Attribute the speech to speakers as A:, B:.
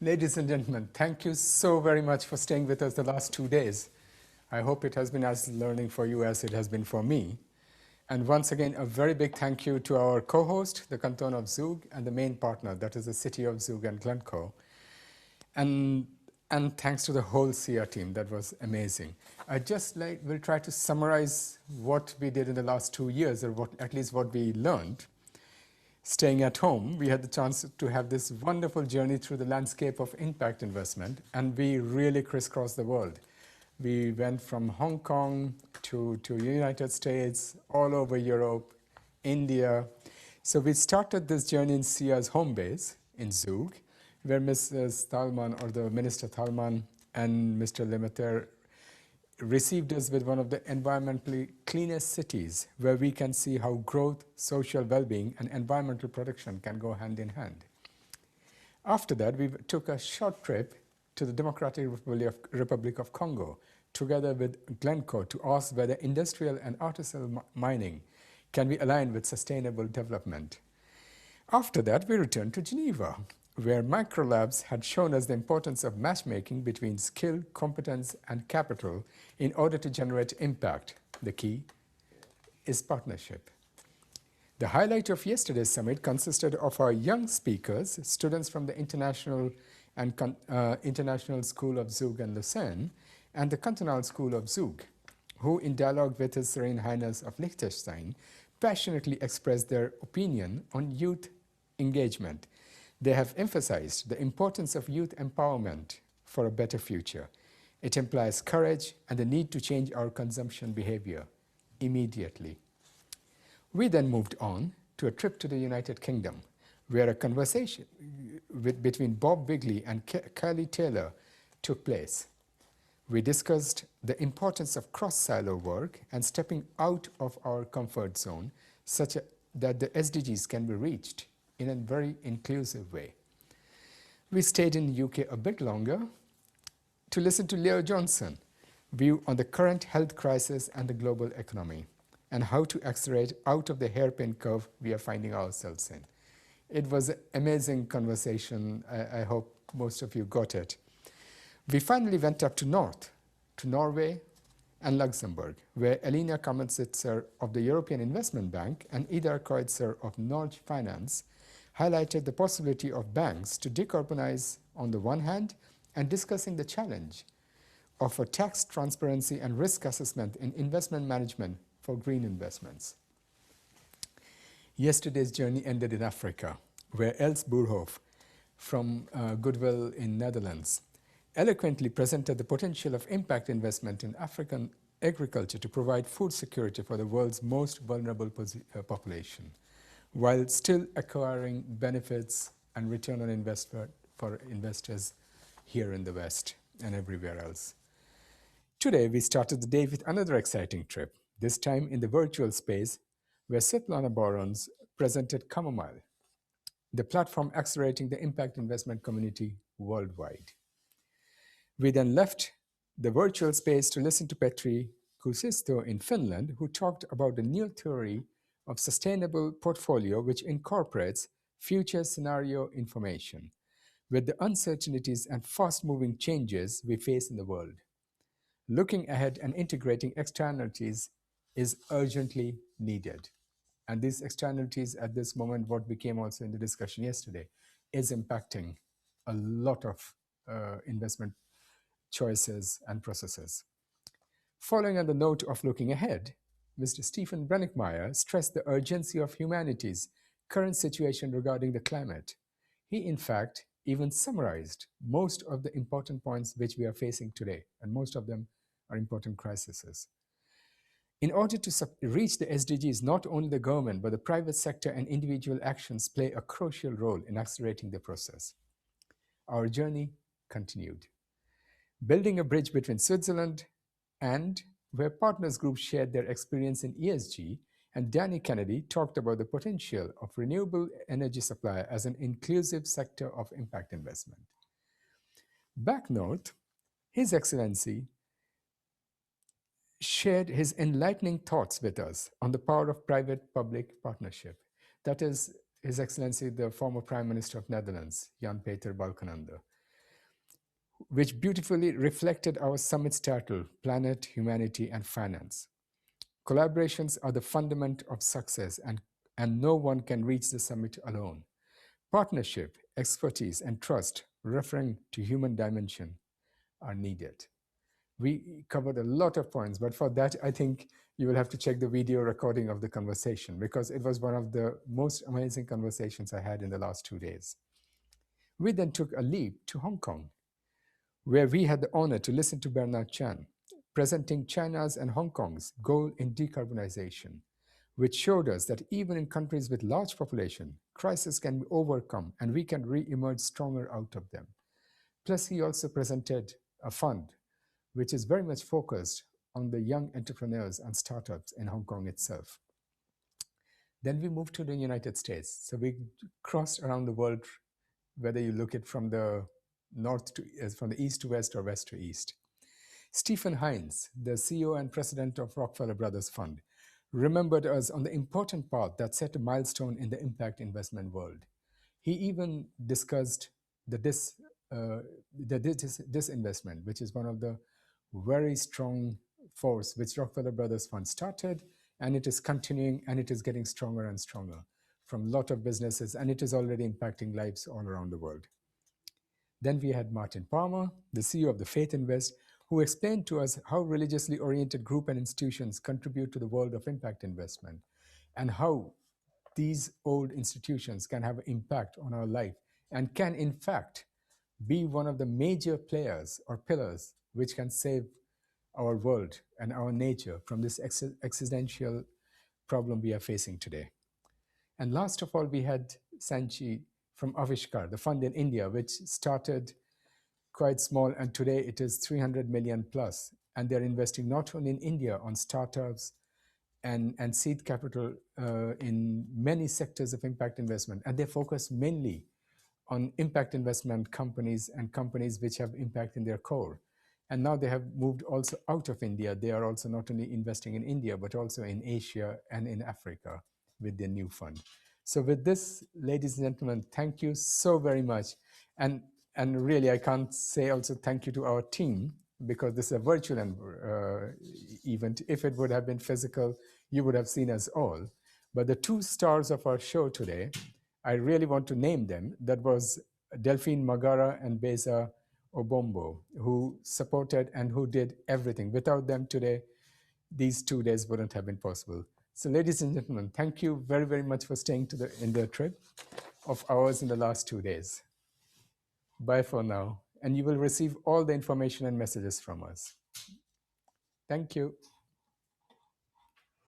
A: Ladies and gentlemen, thank you so very much for staying with us the last 2 days. I hope it has been as learning for you as it has been for me. And once again, a very big thank you to our co-host, the Canton of Zug, and the main partner, that is the City of Zug and Glencoe. And, and thanks to the whole SIA team, that was amazing. I just will try to summarize what we did in the last 2 years, or at least what we learned. Staying at home, we had the chance to have this wonderful journey through the landscape of impact investment, and we really crisscrossed the world. We went from Hong Kong to United States, all over Europe, India. So we started this journey in SIA's home base in Zug, where Mrs. Thalmann, or the Minister Thalmann, and Mr. Lemaitre received us with one of the environmentally cleanest cities, where we can see how growth, social well-being, and environmental protection can go hand in hand. After that, we took a short trip to the Democratic Republic of Congo, together with Glencoe, to ask whether industrial and artisanal mining can be aligned with sustainable development. After that, we returned to Geneva, where microlabs had shown us the importance of matchmaking between skill, competence, and capital in order to generate impact. The key is partnership. The highlight of yesterday's summit consisted of our young speakers, students from the International School of Zug and Lucerne, and the Cantonal School of Zug, who, in dialogue with His Serene Highness of Liechtenstein, passionately expressed their opinion on youth engagement. They have emphasized the importance of youth empowerment for a better future. It implies courage and the need to change our consumption behavior immediately. We then moved on to a trip to the United Kingdom, where a conversation between Bob Wigley and Kylie Taylor took place. We discussed the importance of cross-silo work and stepping out of our comfort zone, such that the SDGs can be reached in a very inclusive way. We stayed in the UK a bit longer to listen to Leo Johnson, view on the current health crisis and the global economy, and how to accelerate out of the hairpin curve we are finding ourselves in. It was an amazing conversation. I hope most of you got it. We finally went up to north, to Norway and Luxembourg, where Elena Kamensitzer of the European Investment Bank and Ida Kreutzer of Norge Finance highlighted the possibility of banks to decarbonize on the one hand, and discussing the challenge of a tax transparency and risk assessment in investment management for green investments. Yesterday's journey ended in Africa, where Els Boerhoff from Goodwill in Netherlands eloquently presented the potential of impact investment in African agriculture to provide food security for the world's most vulnerable population, while still acquiring benefits and return on investment for investors here in the West and everywhere else. Today, we started the day with another exciting trip, this time in the virtual space, where Svetlana Borons presented Chamomile, the platform accelerating the impact investment community worldwide. We then left the virtual space to listen to Petri Kuusisto in Finland, who talked about the new theory of sustainable portfolio, which incorporates future scenario information with the uncertainties and fast-moving changes we face in the world. Looking ahead and integrating externalities is urgently needed. And these externalities at this moment, what became also in the discussion yesterday, is impacting a lot of investment choices and processes. Following on the note of looking ahead, Mr. Stephen Brennickmeyer stressed the urgency of humanity's current situation regarding the climate. He, in fact, even summarized most of the important points which we are facing today, and most of them are important crises. In order to reach the SDGs, not only the government, but the private sector and individual actions play a crucial role in accelerating the process. Our journey continued, building a bridge between Switzerland and where partners groups shared their experience in ESG, and Danny Kennedy talked about the potential of renewable energy supply as an inclusive sector of impact investment. Back north, His Excellency shared his enlightening thoughts with us on the power of private-public partnership. That is, His Excellency, the former Prime Minister of Netherlands, Jan-Peter Balkenende. which beautifully reflected our summit's title, Planet, Humanity, and Finance. Collaborations are the fundament of success, and no one can reach the summit alone. Partnership, expertise, and trust, referring to human dimension, are needed. We covered a lot of points, but for that, I think you will have to check the video recording of the conversation because it was one of the most amazing conversations I had in the last 2 days. We then took a leap to Hong Kong, where we had the honor to listen to Bernard Chan, presenting China's and Hong Kong's goal in decarbonization, which showed us that even in countries with large population, crises can be overcome and we can re-emerge stronger out of them. Plus, he also presented a fund which is very much focused on the young entrepreneurs and startups in Hong Kong itself. Then we moved to the United States. So we crossed around the world, whether you look at from the from the east to west or west to east. Stephen Hines, the CEO and president of Rockefeller Brothers Fund, remembered us on the important path that set a milestone in the impact investment world. He even discussed the disinvestment, which is one of the very strong force which Rockefeller Brothers Fund started, and it is continuing and it is getting stronger and stronger from a lot of businesses, and it is already impacting lives all around the world. Then we had Martin Palmer, the CEO of the Faith Invest, who explained to us how religiously oriented groups and institutions contribute to the world of impact investment and how these old institutions can have an impact on our life and can, in fact, be one of the major players or pillars which can save our world and our nature from this existential problem we are facing today. And last of all, we had Sanchi from Avishkar, the fund in India, which started quite small, and today it is 300 million plus. And they're investing not only in India on startups and seed capital in many sectors of impact investment. And they focus mainly on impact investment companies and companies which have impact in their core. And now they have moved also out of India. They are also not only investing in India, but also in Asia and in Africa with their new fund. So with this, ladies and gentlemen, thank you so very much. And really, I can't say also thank you to our team because this is a virtual event. If it would have been physical, you would have seen us all. But the two stars of our show today, I really want to name them. That was Delphine Magara and Beza Obombo, who supported and who did everything. Without them today, these 2 days wouldn't have been possible. So ladies and gentlemen, thank you very, very much for staying in the trip of ours in the last 2 days. Bye for now. And you will receive all the information and messages from us. Thank you.